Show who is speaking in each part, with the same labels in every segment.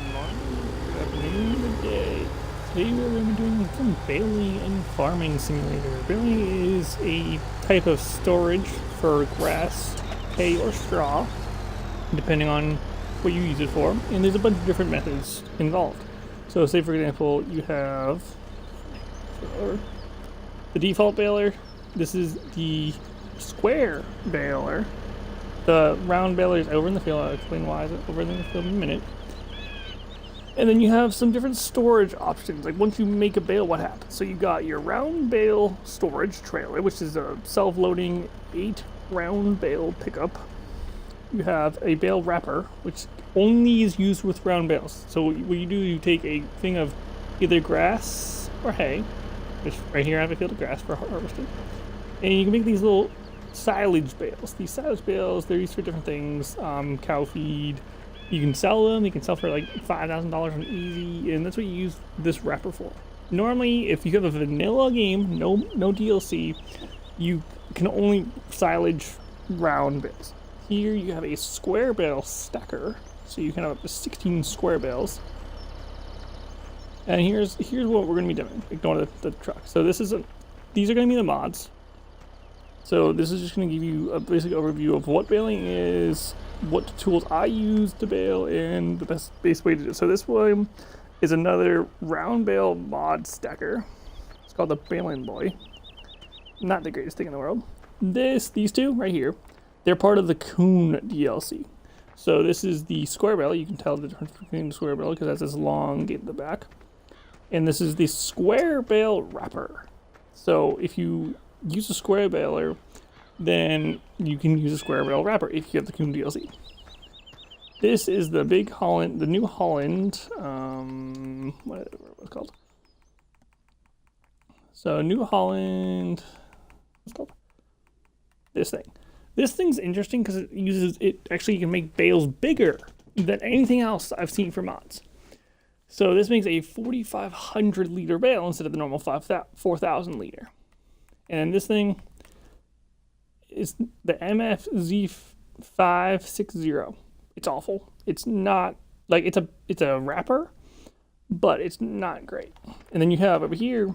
Speaker 1: Good morning, good afternoon, good day. Today we're going to be doing some baling and farming simulator. Baling is a type of storage for grass, hay, or straw, depending on what you use it for. And there's a bunch of different methods involved. So say for example, you have the default baler. This is the square baler. The round baler is over in the field. I'll explain why it's over in the field in a minute. And then you have some different storage options. Like once you make a bale, what happens? So you got your round bale storage trailer, which is a self-loading 8 round bale pickup. You have a bale wrapper, which only is used with round bales. So what you do, you take a thing of either grass or hay, which right here I have a field of grass for harvesting, and you can make these little silage bales. These silage bales, they're used for different things. Cow feed. You can sell them. You can sell for like $5,000 on easy, and that's what you use this wrapper for. Normally, if you have a vanilla game, no DLC, you can only silage round bales. Here you have a square bale stacker, so you can have up to 16 square bales. And here's what we're going to be doing. Ignore the truck. So these are going to be the mods. So this is just going to give you a basic overview of what baling is, what tools I use to bale, and the best way to do it. So this one is another round bale mod stacker. It's called the Baling Boy. Not the greatest thing in the world. These two right here, they're part of the Coon DLC. So this is the square bale. You can tell the difference between the square bale because that's this long gate in the back. And this is the square bale wrapper. So if you use a square baler, then you can use a square bale wrapper if you have the Coon DLC. This is the the New Holland, what it's called. So New Holland, what's it called? This thing. This thing's interesting because it actually can make bales bigger than anything else I've seen for mods. So this makes a 4,500 liter bale instead of the normal 4,000 liter. And this thing is the MFZ560. It's awful. It's not like it's a wrapper, but it's not great. And then you have over here,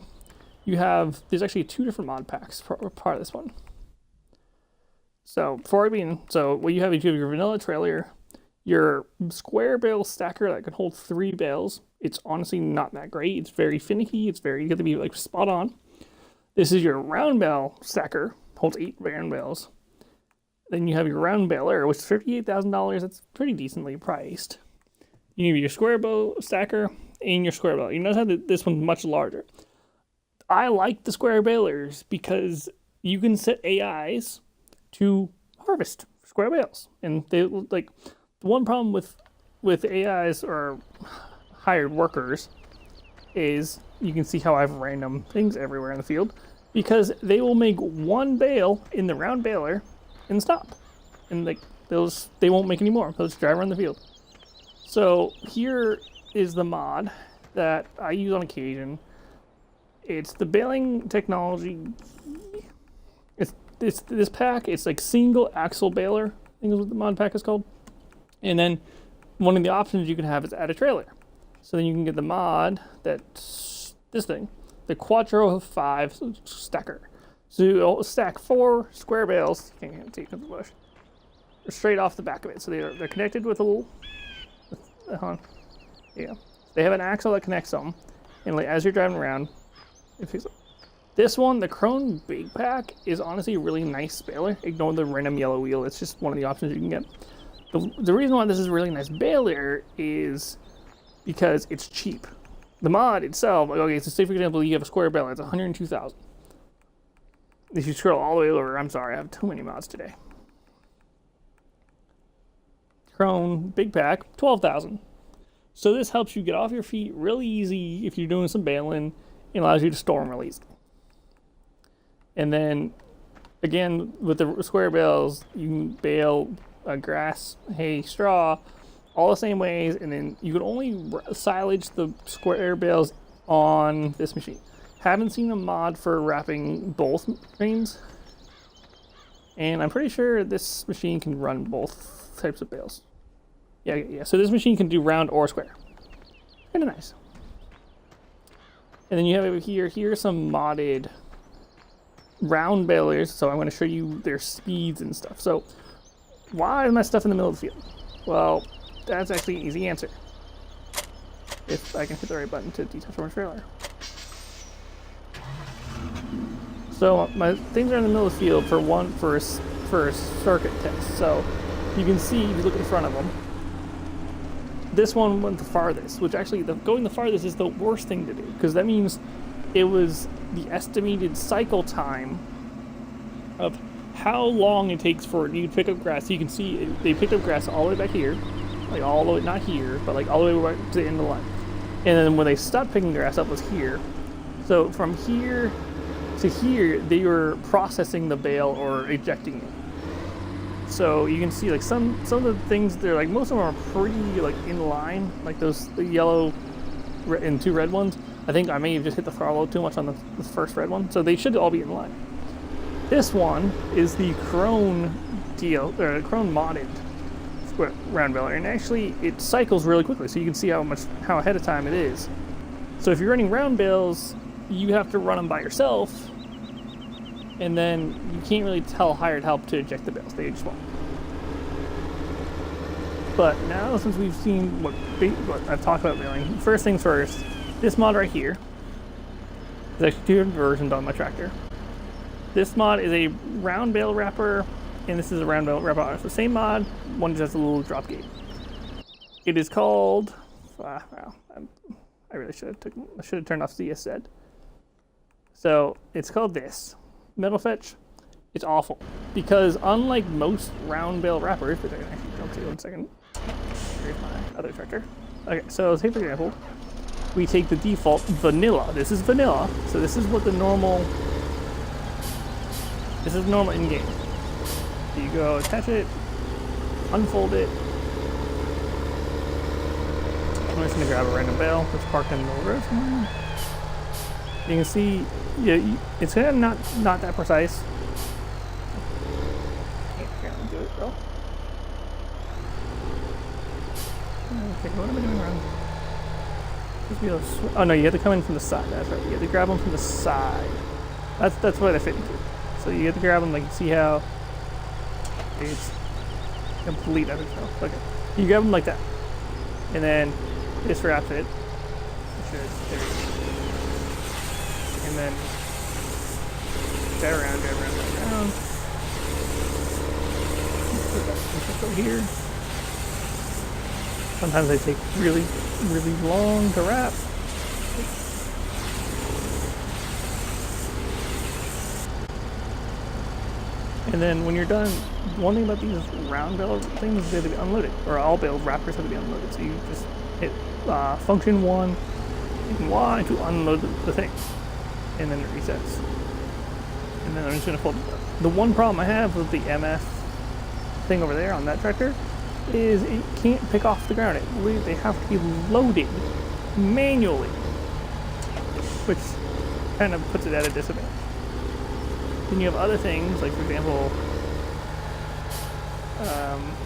Speaker 1: there's actually 2 different mod packs for part of this one. So what you have is your vanilla trailer, your square bale stacker that can hold 3 bales. It's honestly not that great. It's very finicky. You got to be like spot on. This is your round bale stacker, holds 8 round bales. Then you have your round baler, which is $58,000. That's pretty decently priced. You have your square bale stacker and your square bale. You notice how this one's much larger. I like the square balers because you can set AIs to harvest square bales, and they like the one problem with AIs or hired workers is you can see how I have random things everywhere in the field because they will make one bale in the round baler and stop, and they won't make any more. They'll just drive around the field. So here is the mod that I use on occasion. It's the baling technology. It's this pack. It's like single axle baler, I think is what the mod pack is called. And then one of the options you can have is add a trailer. So then you can get the mod that's this thing, the Quattro 5 stacker. So you'll stack 4 square bales. You can't see because of the bush. Straight off the back of it. So they're connected with a little. Yeah. They have an axle that connects them, and like as you're driving around, it picks up. This one, the Krone Big Pack, is honestly a really nice baler. Ignore the random yellow wheel. It's just one of the options you can get. The reason why this is a really nice baler is because it's cheap. The mod itself, okay, so say for example you have a square baler, it's $102,000. If you scroll all the way over, I'm sorry, I have too many mods today. Krone Big Pack, $12,000. So this helps you get off your feet really easy if you're doing some baling, and allows you to store them really easily. And then, again, with the square bales, you can bale grass, hay, straw, all the same ways, and then you can only silage the square bales on this machine. Haven't seen a mod for wrapping both machines, and I'm pretty sure this machine can run both types of bales. Yeah. So this machine can do round or square. Kind of nice. And then you have over here, here's some modded round balers. So I'm going to show you their speeds and stuff. So why is my stuff in the middle of the field? Well, that's actually an easy answer. If I can hit the right button to detach from a trailer. So my things are in the middle of the field for a circuit test. So you can see if you look at the front of them, this one went the farthest, which actually going the farthest is the worst thing to do, because that means it was the estimated cycle time of how long it takes for you to pick up grass. So you can see they picked up grass all the way back here, like all the way, not here, but like all the way right to the end of the line. And then when they stopped picking grass up was here. So from here to here, they were processing the bale or ejecting it. So you can see like some of the things, they're like, most of them are pretty like in line, like the yellow and two red ones. I think I may have just hit the throttle too much on the first red one, so they should all be in line. This one is the Crone Crone modded round baler, and actually it cycles really quickly, so you can see how ahead of time it is. So if you're running round bales, you have to run them by yourself, and then you can't really tell hired help to eject the bales. They just won't. But now, since we've seen what I've talked about baling, first things first, this mod right here, there's actually two different versions on my tractor. This mod is a round bale wrapper, and this is a round bale wrapper. So same mod, one just has a little drop gate. It is called, wow, I really should have turned off CSZ. So it's called this, Metal Fetch. It's awful, because unlike most round bale wrappers, which I can actually jump to 1 second, here's my other tractor. Okay, so say for example, we take the default vanilla. This is vanilla, so this is what the normal, this is normal in game. You go attach it, unfold it. I'm just gonna grab a random bale that's parked in the middle of the road somewhere. You can see, yeah, it's kind of not that precise. Can't do it though. Okay, what am I doing wrong? Oh no, you have to come in from the side. That's right. You have to grab them from the side. That's where they fit into. So you have to grab them, like, see how it's complete epic fail. Okay, you grab them like that, and then this wraps it. And then go around. Put that over here. Sometimes they take really, really long to wrap. And then when you're done, one thing about these round bale things is they have to be unloaded, or all bale wrappers have to be unloaded. So you just hit function 1 and Y to unload the thing, and then it resets. And then I'm just gonna fold it up. The one problem I have with the MF thing over there on that tractor is it can't pick off the ground. They have to be loaded manually, which kind of puts it at a disadvantage. Then you have other things, like for example,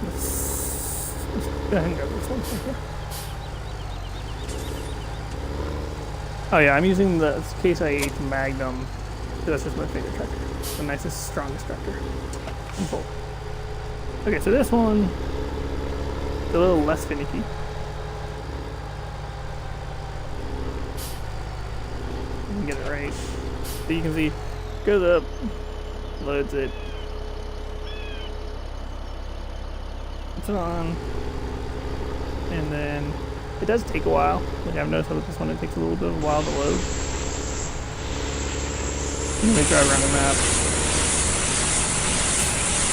Speaker 1: let's go ahead and grab this one right here. Oh yeah, I'm using the Case IH Magnum, because that's just my favorite tractor. The nicest, strongest tractor. And full. Okay, so this one is a little less finicky. You can get it right. So you can see, goes up, loads it, puts it on, and then it does take a while. Like I've noticed with this one, it takes a little bit of a while to load. Let me drive around the map.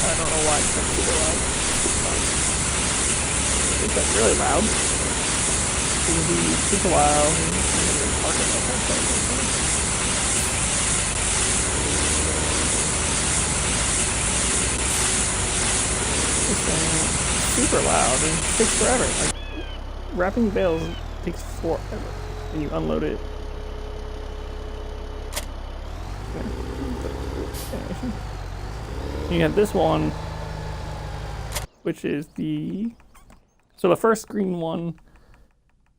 Speaker 1: I don't know why it's not super loud. It's like really loud. It can be super loud. It's super loud and it takes forever. Like, wrapping bales takes forever when you unload it. You have this one, which is the first green one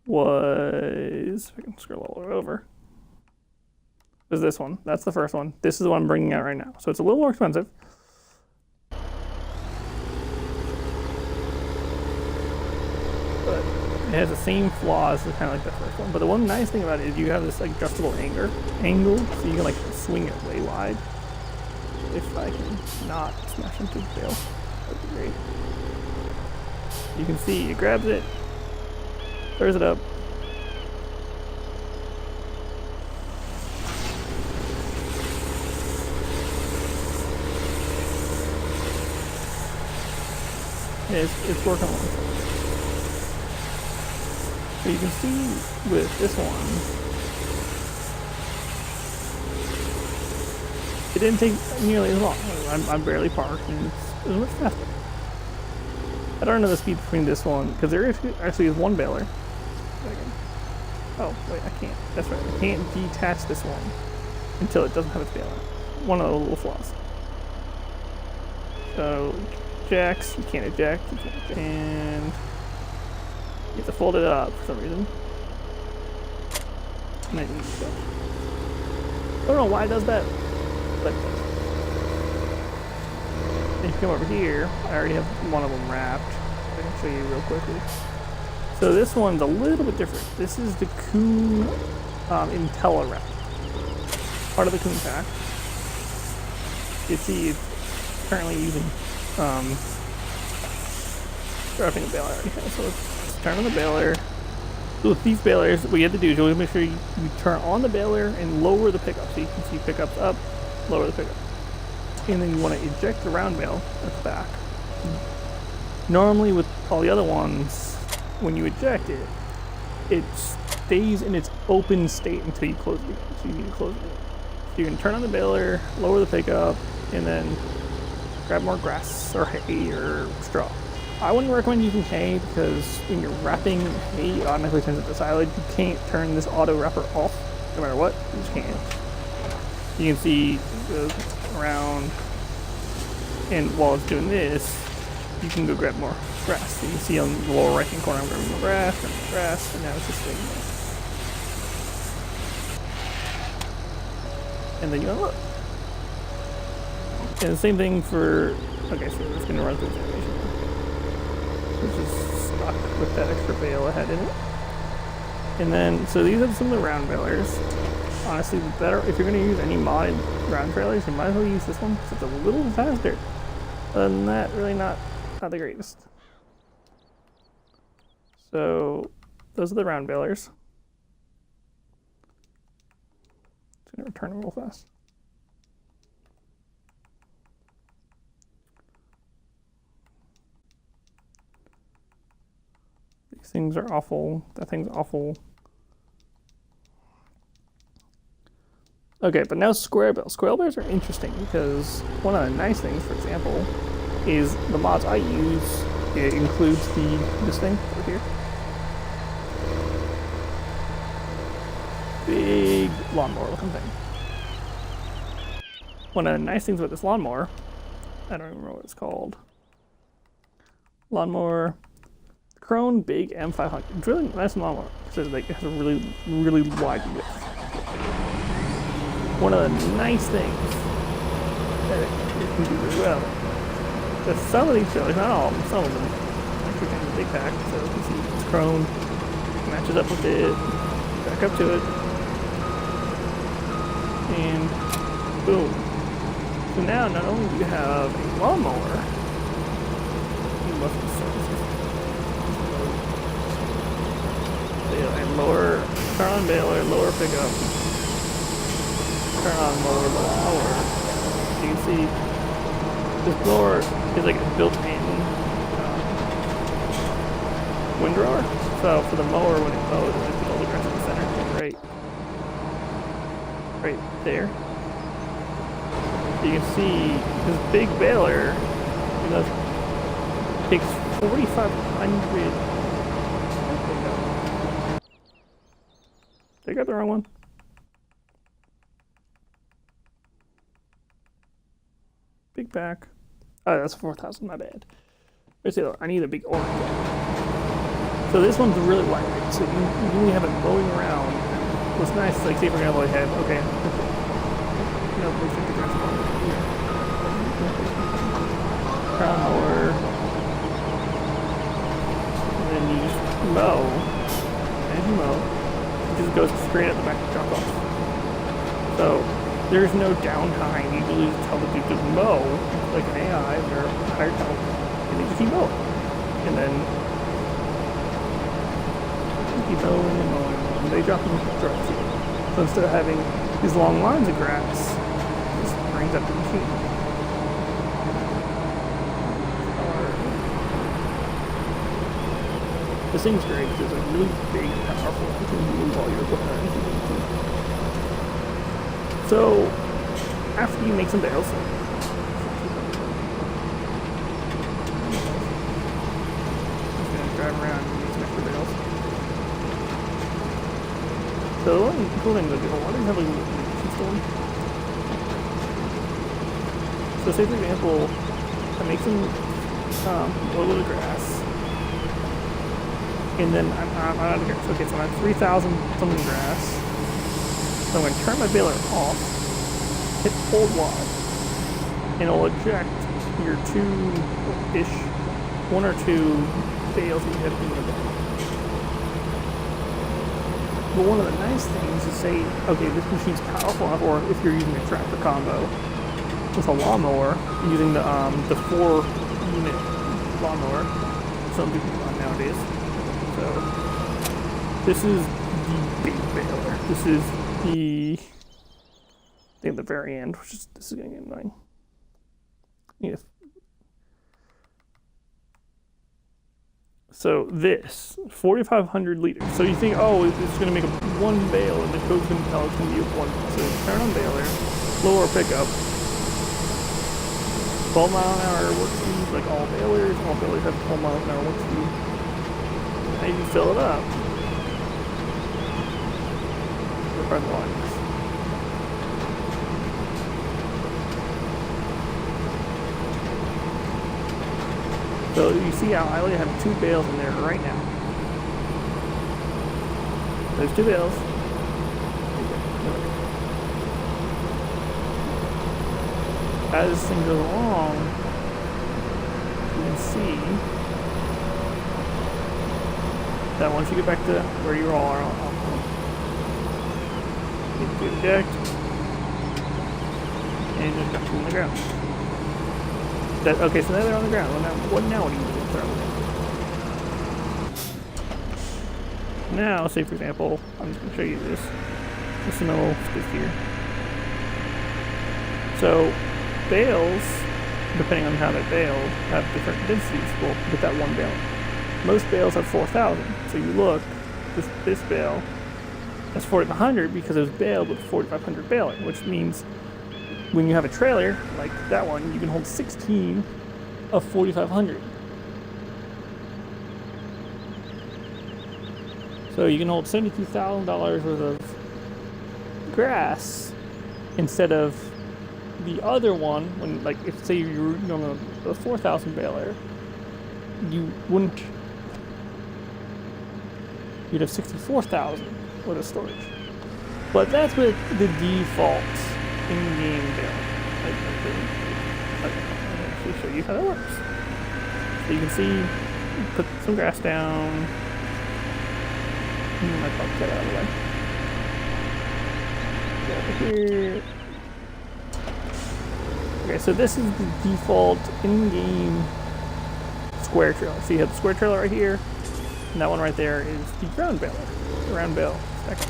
Speaker 1: was, if I can scroll all the way over, was this one. That's the first one. This is the one I'm bringing out right now. So it's a little more expensive. But it has the same flaws as kind of like the first one. But the one nice thing about it is you have this like adjustable angle, so you can like swing it way wide. If I can not smash into the tail, that'd be great. You can see it grabs it, throws it up. It's working on. So you can see with this one, it didn't take nearly as long. I'm barely parked, and it was much faster. I don't know the speed between this one, because there actually is one baler. Oh, wait, I can't. That's right. I can't detach this one until it doesn't have its baler. One of the little flaws. So, ejects, you can't eject, and you have to fold it up for some reason. And then you go. I don't know why it does that, but if you come over here, I already have one of them wrapped. I can show you real quickly. So this one's a little bit different. This is the Kuhn Intella wrap, part of the Kuhn pack. You see, it's currently using wrapping a baler already has. So let's turn on the baler. So with these balers, what you have to do is you want to make sure you turn on the baler and lower the pickup. So you can see pickups up, lower the pickup. And then you want to eject the round bale at the back. Normally with all the other ones, when you eject it, it stays in its open state until you close it again. So you need to close it again. So you can turn on the baler, lower the pickup, and then grab more grass or hay or straw. I wouldn't recommend using hay because when you're wrapping hay, it automatically turns into silage. You can't turn this auto wrapper off no matter what. You just can't. You can see it goes around, and while it's doing this, you can go grab more grass. So you can see on the lower right hand corner, I'm grabbing more grass, and now it's just sitting there. And then you unload. And the same thing for, okay, so it's going to run through the animation. Which is stuck with that extra bale ahead in it. And then, so these are some of the round balers. Honestly, the better, if you're going to use any modded round trailers, you might as well use this one because it's a little faster. Other than that, really not the greatest. So, those are the round balers. It's going to return them real fast. These things are awful. That thing's awful. Okay, but now square bales. Square bales are interesting because one of the nice things, for example, is the mods I use. It includes this thing over here. Big lawnmower looking thing. One of the nice things about this lawnmower, I don't even remember what it's called. Lawnmower Krone Big M500. It's really nice lawnmower because it has a really, really wide width. One of the nice things that it can do really well is some of these trailers, not all of them, some of them actually kind of a big pack. So you can see it's Krone, matches up with it, back up to it, and boom. So now not only do you have a lawnmower, you must be services. And lower, turn on baler, lower pickup, turn on mower, lower. You can see this blower is like a built-in windrower. So for the mower, when it mows, it puts all the grass in the center, right there. You can see this big baler, you know, takes 4,500. They got the wrong one. Big pack. Oh, that's 4,000, my bad. Where's the other? I need a big orange one. So this one's really lightweight, so you really have it mowing around. What's nice is like, say for example, I have, okay, no, we should do this one here. Crown mower. And then you just mow. As you mow, it just goes straight at the back of the drop off. So there's no downtime. You usually tell the dude to mow, like an AI or a hired help, and they just keep mowing. And then keep mowing and mowing and mowing. They drop them trucks. So instead of having these long lines of grass, this brings up the machine. This thing's great because it's like really big and powerful. You can move all your equipment around if you need to. So after you make some bales, just gonna drive around and make some extra bales. So the one cool thing about the whole water is having a little storm. So say for example, I make some oil of the grass, and then I'm out of grass. Okay, so I'm at 3,000 something grass. So I'm going to turn my baler off, hit hold Y, and it'll eject your one or two bales that you have in the bale. But one of the nice things is say, okay, this machine's powerful enough, or if you're using a tractor combo with a lawnmower, using the 4-unit lawnmower, some people run nowadays. So this is the big baler. This is the thing at the very end, which is this is going to get annoying. Yeah. So this 4,500 liters. So you think, oh, it's going to make one bale, and the code's going to tell it's going to be one. So turn on baler, lower pickup, 12-mile-an-hour work speed, like all balers. All balers have 12-mile-an-hour work speed. And you fill it up. Press the lines. So you see how I only have 2 bales in there right now. There's 2 bales. As this thing goes along, you can see that once you get back to where you all are, you eject, and just drop them on the ground. Okay, so now they're on the ground. Well, what do you do with them? Now, say for example, I'm just going to show you this. This little stick here. So, bales, depending on how they're baled, have different densities. We'll get that one bale. Most bales have 4,000. So you look, this bale has 4,500 because it was baled with 4,500 baling, which means when you have a trailer like that one, you can hold 16 of 4,500. So you can hold $72,000 worth of grass instead of the other one. When, like, if say you're on a 4,000 baler, you wouldn't. You'd have 64,000 worth of storage. But that's with the default in-game build. I'll actually show you how that works. So you can see, put some grass down. I probably get out of the way. Go over here. Okay, so this is the default in-game square trailer. So you have the square trailer right here, and that one right there is the ground baler, the round bale stacker.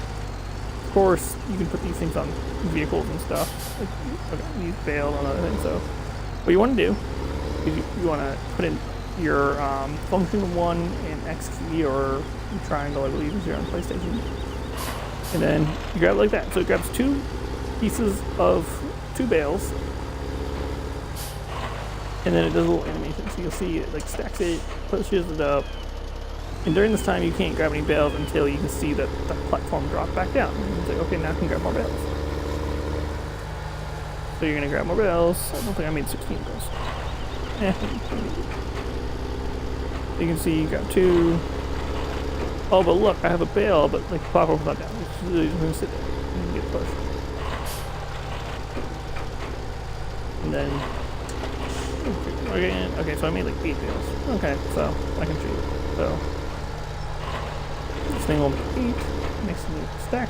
Speaker 1: Of course, you can put these things on vehicles and stuff, like these bales and other things. So what you want to do is you want to put in your function 1 and X key, or triangle, I believe, is here on PlayStation. And then you grab it like that. So it grabs 2 pieces of 2 bales, and then it does a little animation. So you'll see it like stacks it, pushes it up, and during this time you can't grab any bales until you can see that the platform drop back down. And you say, okay, now I can grab more bales. So you're gonna grab more bales. I don't think I made 16 bales. You can see you got 2, Oh, but look, I have a bale, but like the platform's not down. It's really just gonna sit there and get pushed. And then okay, so I made like 8 bales. Okay, so I can shoot. So this thing will make 8. Makes a new stack.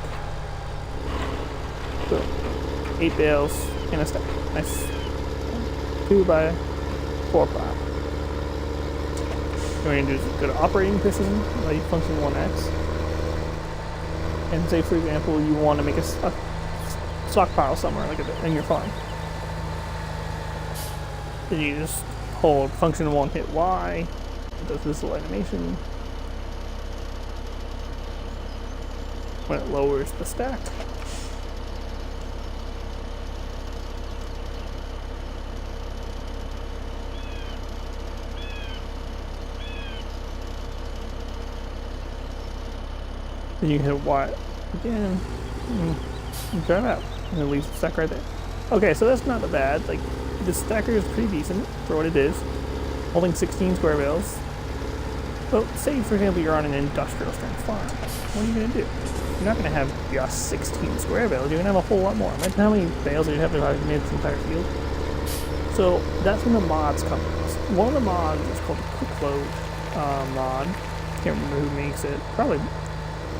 Speaker 1: So 8 bales in a stack. Nice. 2 by 4 pile. What you're going to do is go to operating precision, like function 1x. And say, for example, you want to make a stockpile somewhere, like in your farm. Then you just hold function 1, hit Y, it does this little animation. When it lowers the stack. Then you hit Y again, and turn it out, and it leaves the stack right there. Okay, so that's not bad. Like, the stacker is pretty decent for what it is. Holding 16 square bales. But say, for example, you're on an industrial strength farm. What are you going to do? You're not going to have just 16 square bales. You're going to have a whole lot more. Imagine how many bales you'd have to have made this entire field. So that's when the mods come in. One of the mods is called the Quick Load mod. Can't remember who makes it. Probably.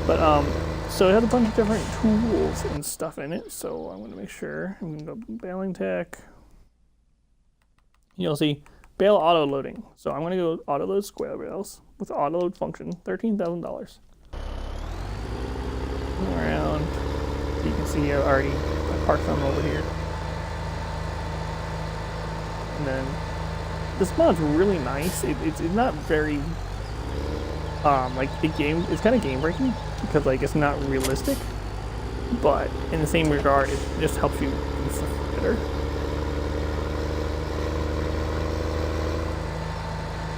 Speaker 1: But, so it has a bunch of different tools and stuff in it. So I'm going to make sure. I'm going to go baling tech. You'll see bale auto loading. So I'm going to go auto load square bales with the auto load function, $13,000. Around, so you can see I already parked them over here. And then this mod's really nice. It's not very like the game. It's kind of game breaking because like it's not realistic, but in the same regard, it just helps you do stuff better.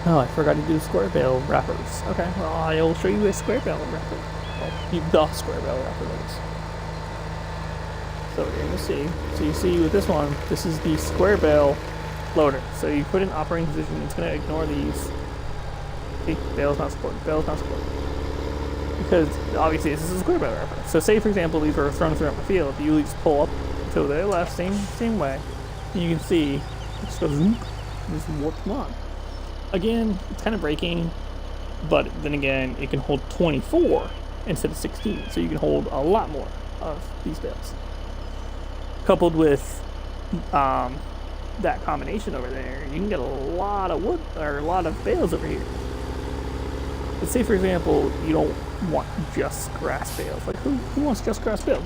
Speaker 1: Oh, I forgot to do square bale wrappers. Okay, well, I will show you a square bale wrapper. Well, the square bale wrapper, that is. So you're going to see. So you see with this one, this is the square bale loader. So you put in operating position, it's going to ignore these. See, bale's not supported, bale's not supported. Because obviously this is a square bale wrapper. So say, for example, these were thrown throughout the field. You just pull up to the left, same way. You can see it just goes zoom, and just warps them on. Again, it's kind of breaking, but then again, it can hold 24 instead of 16, so you can hold a lot more of these bales. Coupled with that combination over there, you can get a lot of wood, or a lot of bales over here. Let's say, for example, you don't want just grass bales. Like, who wants just grass bales?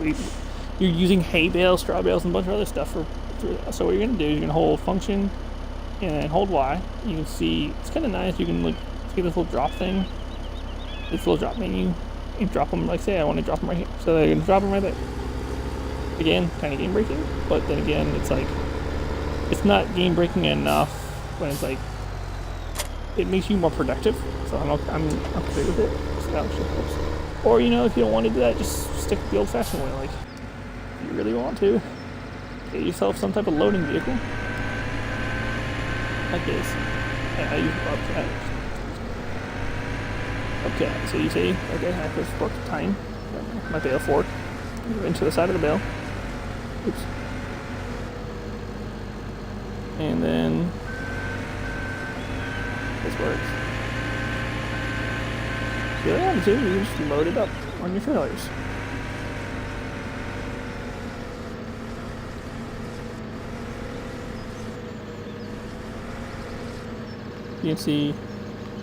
Speaker 1: You're using hay bales, straw bales, and a bunch of other stuff for that. So what you're going to do is you're going to hold function and then hold Y. You can see it's kind of nice. You can look, see this little drop thing, this little drop menu, and drop them. Like, say I want to drop them right here, so they're going to drop them right there. Again, kind of game breaking, but then again, it's like it's not game breaking enough when it's like it makes you more productive. So I'm okay with it. So that actually helps. Or you know, if you don't want to do that, just stick with the old-fashioned way. Like, if you really want to, get yourself some type of loading vehicle. Like this. Okay, so you see, okay, I just fork the time. My bale fork into the side of the bale. Oops. And then this works. See what happens here? You just load it up on your trailers. You can see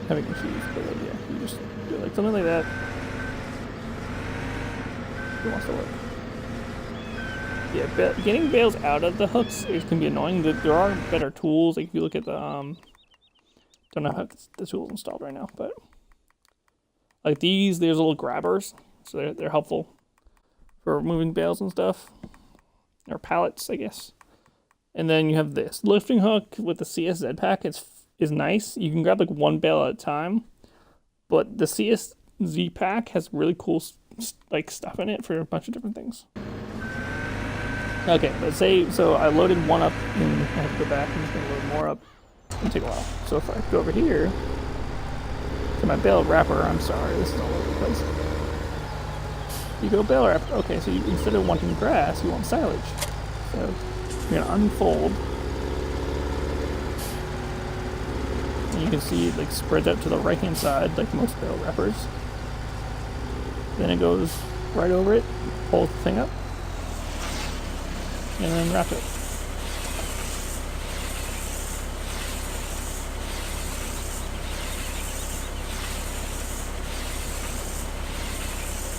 Speaker 1: having issues, but like, yeah, you just do like something like that. It wants to work. Yeah, getting bales out of the hooks can be annoying. There are better tools. Like if you look at the don't know how the tool's installed right now, but like these, there's little grabbers, so they're helpful for moving bales and stuff, or pallets, I guess. And then you have this lifting hook with the CSZ pack. Is nice. You can grab like one bale at a time, but the CSZ pack has really cool like stuff in it for a bunch of different things. Okay, but say so I loaded one up and I have to go back and just gonna load more up. It's gonna take a while. So if I go over here, to my bale wrapper. I'm sorry, this is all over the place. You go bale wrapper. Okay, so you, instead of wanting grass, you want silage. So you're gonna unfold. And you can see it like spreads out to the right hand side, like most bale wrappers. Then it goes right over it, pulls the thing up, and then wrap it.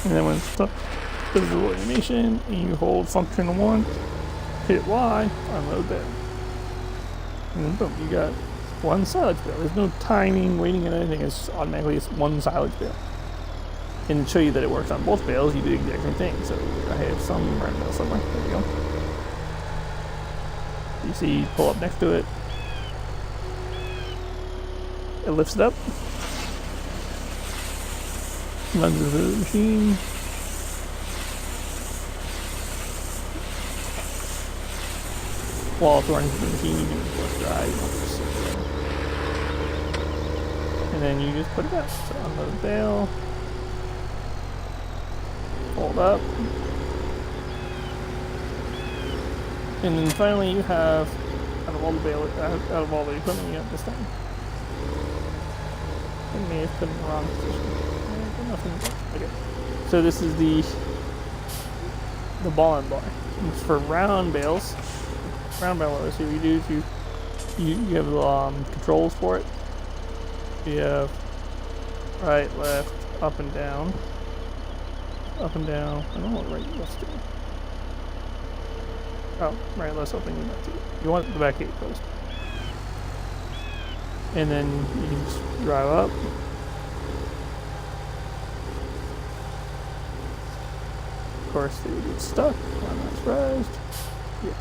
Speaker 1: And then when it's done, there's a little animation, and you hold function 1, hit Y, unload bale. And then boom, you got one silage bale. There's no timing, waiting, and anything. It's just automatically it's one silage bale. And to show you that it works on both bales, you do the exact same thing. So I have some round bale somewhere. There we go. You see, pull up next to it. It lifts it up. Runs into the machine. While it's running through the machine, you can just dry. And then you just put it out. So unload the bale. Hold up. And then finally you have, out of all the bale, out of all the equipment, you have this thing. I may have put it in the wrong position. Okay. So this is the ball and bar. It's for round bales. Round bale loaders. So what you do is you have controls for it. You have right, left, up and down. Up and down. I don't know what right left's doing. Oh, right left's opening the back. You want the back gate closed. And then you can just drive up. Of course, they would get stuck. I'm not surprised. Yeah.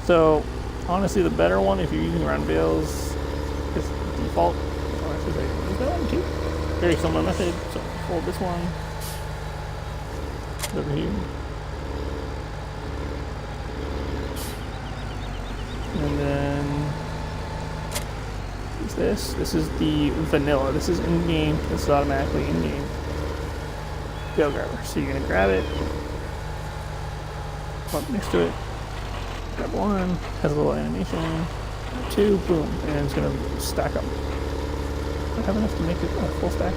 Speaker 1: So, honestly, the better one, if you're using round bales, is default. Or I should say, is that one too? Very similar method. So, fold this one over here. And then is this. This is the vanilla. This is in game. This is automatically in game. Bale grabber. So you're gonna grab it. Up next to it. Grab one. Has a little animation. Two. Boom. And it's gonna stack up. I have enough to make it a full stack.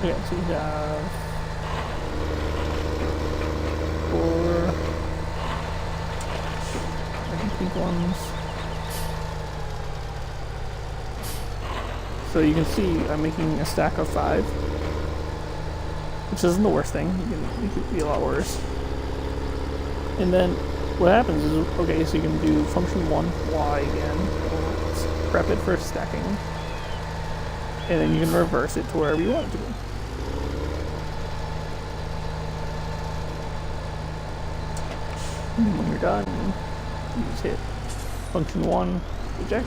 Speaker 1: Okay, so you have 4 pink ones. So you can see I'm making a stack of 5, which isn't the worst thing. You can be a lot worse. And then what happens is, okay, so you can do function 1, Y again. Let's prep it for stacking. And then you can reverse it to wherever you want it to be. And when you're done, you just hit function 1, eject,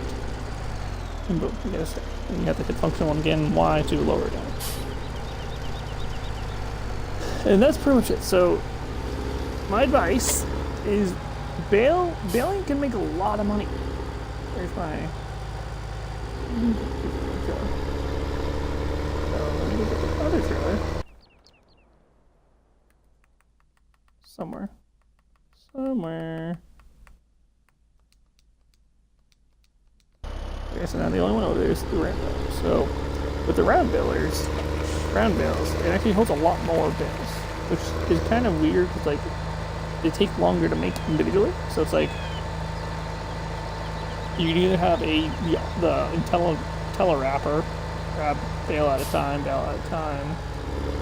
Speaker 1: and boom, you get a stack. And you have to hit function 1 again, Y, to lower it down. And that's pretty much it. So, my advice is baling can make a lot of money. There's my... So, let me look at the other trailer. Somewhere. Okay, so now the only one over there is the round bale. So, with the round bales, it actually holds a lot more bales, which is kind of weird because, like, they take longer to make individually. So it's like, you can either have the IntelliWrapper, grab bale at a time,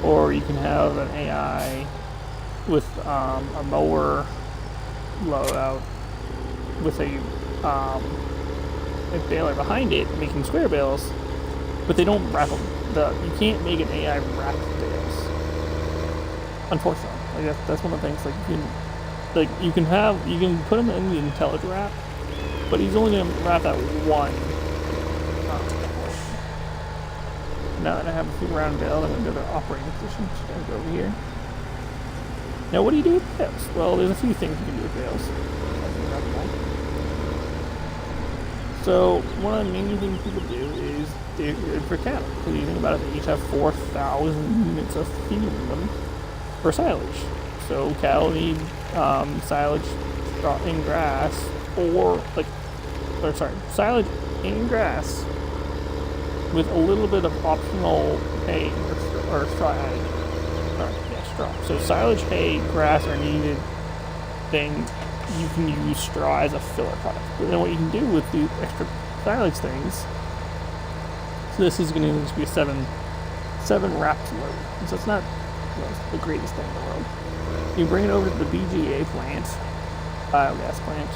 Speaker 1: or you can have an AI with a mower loadout with a baler behind it making square bales, but they don't wrap them. You can't make an AI wrap bales, unfortunately. Like that's one of the things. Like you can put them in the IntelliWrap, but he's only gonna wrap that one. Now that I have a few round bales, I'm gonna go to operating position. Just gonna go over here. Now, what do you do with bales? Well, there's a few things you can do with bales. So one of the main things people do is they're good for cattle. Because you think about it, they each have 4,000 units of feed in them for silage. So cattle need silage in grass, silage in grass with a little bit of optional hay or straw added. Straw. So silage, hay, grass are needed. Then you can use straw as a filler product. But then what you can do with the extra silage things, so this is going to just be a seven wrapped load. So it's not the greatest thing in the world. You bring it over to the BGA plant, biogas plant,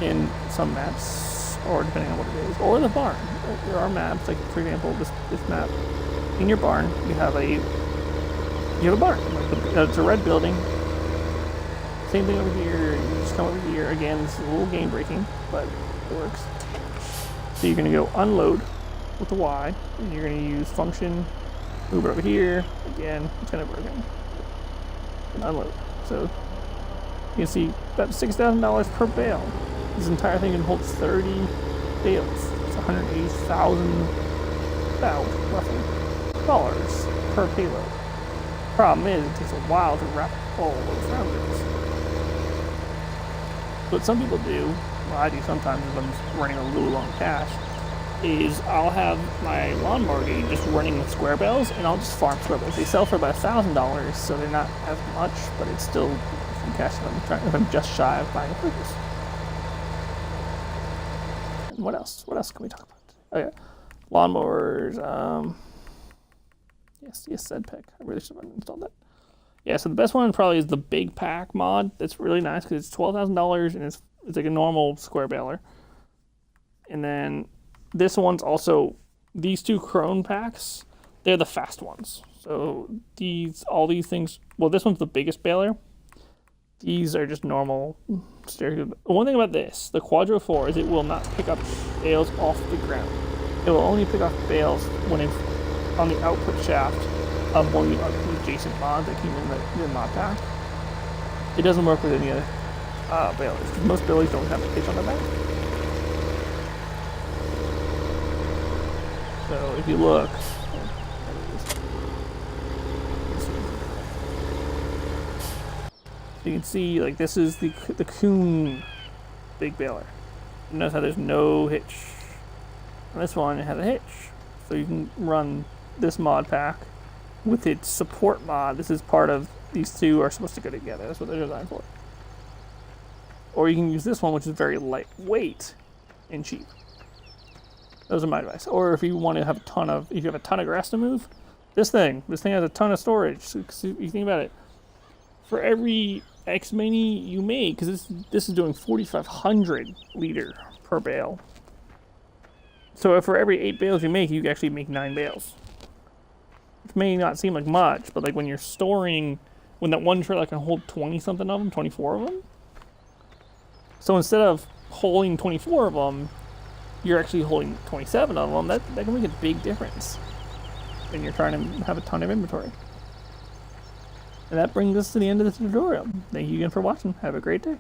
Speaker 1: in some maps, or depending on what it is, or the barn. There are maps, like for example, this map. In your barn, you have a barn. It's a red building. Same thing over here. You just come over here. Again, this is a little game breaking, but it works. So you're going to go unload with the Y, and you're going to use function, move it over here. Again, it's kind of broken. And unload. So you can see about $6,000 per bale. This entire thing can hold 30 bales. It's $180,000 roughly dollars per payload. Problem is, it takes a while to wrap all those rounders. What some people do, well I do sometimes if I'm just running a little low on cash, is I'll have my lawnmower gate just running with square bales, and I'll just farm square bales. They sell for about $1,000, so they're not as much, but it's still some cash if I'm just shy of buying a purchase. And what else? What else can we talk about? Oh yeah, lawnmowers. Yes, said pick. I really should have installed that. Yeah, so the best one probably is the Big Pack mod. That's really nice because it's $12,000 and it's like a normal square baler. And then this one's also, these two Crone packs, they're the fast ones. So all these things, well, this one's the biggest baler. These are just normal. One thing about this, the Quadro 4, is it will not pick up bales off the ground. It will only pick up bales when it's on the output shaft of one of the adjacent mods that came in the mod pack. It doesn't work with any other balers, because most balers don't have a pitch on the back. So if you look, you can see, like, this is the Kuhn big baler. You notice how there's no hitch. On this one, it has a hitch. So you can run this mod pack with its support mod. This is part of, these two are supposed to go together. That's what they're designed for. Or you can use this one, which is very lightweight and cheap. Those are my advice. Or if you want to have if you have a ton of grass to move, this thing has a ton of storage. So you think about it, for every X mini you make, because this is doing 4,500 liter per bale. So for every 8 bales you make, you actually make 9 bales. Which may not seem like much, but like when you're storing, when that one trailer can hold 20 something of them, 24 of them. So instead of holding 24 of them, you're actually holding 27 of them. That can make a big difference when you're trying to have a ton of inventory. And that brings us to the end of this tutorial. Thank you again for watching. Have a great day.